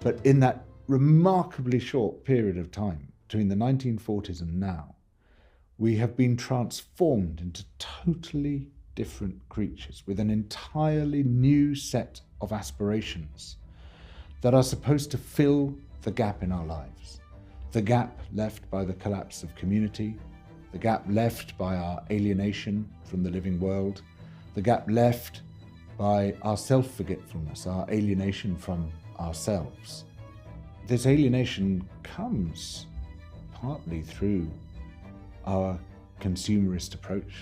But in that remarkably short period of time, between the 1940s and now, we have been transformed into totally different creatures with an entirely new set of aspirations that are supposed to fill the gap in our lives. The gap left by the collapse of community, the gap left by our alienation from the living world, the gap left by our self-forgetfulness, our alienation from ourselves. This alienation comes partly through our consumerist approach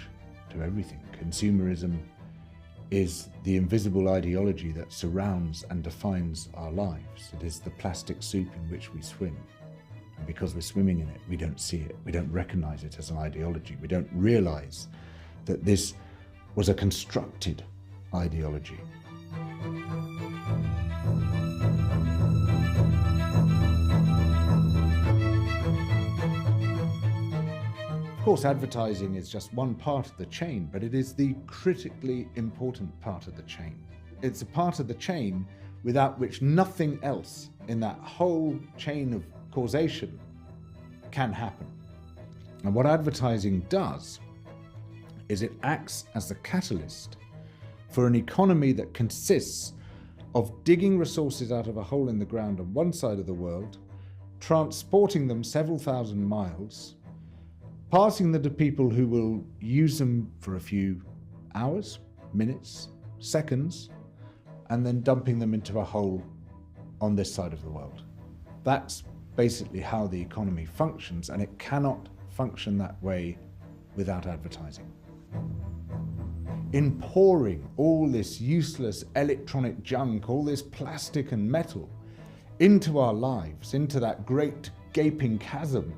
to everything. Consumerism is the invisible ideology that surrounds and defines our lives. It is the plastic soup in which we swim. And because we're swimming in it, we don't see it. We don't recognize it as an ideology. We don't realize that this was a constructed ideology. Of course, advertising is just one part of the chain, but it is the critically important part of the chain. It's a part of the chain without which nothing else in that whole chain of causation can happen. And what advertising does is it acts as the catalyst for an economy that consists of digging resources out of a hole in the ground on one side of the world, transporting them several thousand miles, passing them to people who will use them for a few hours, minutes, seconds, and then dumping them into a hole on this side of the world. That's basically how the economy functions, and it cannot function that way without advertising. In pouring all this useless electronic junk, all this plastic and metal into our lives, into that great gaping chasm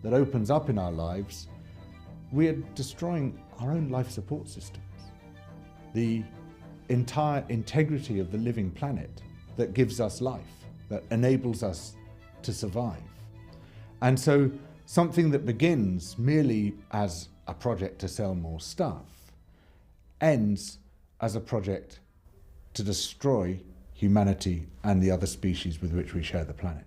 that opens up in our lives, we are destroying our own life support systems. The entire integrity of the living planet that gives us life, that enables us to survive. And so something that begins merely as a project to sell more stuff ends as a project to destroy humanity and the other species with which we share the planet.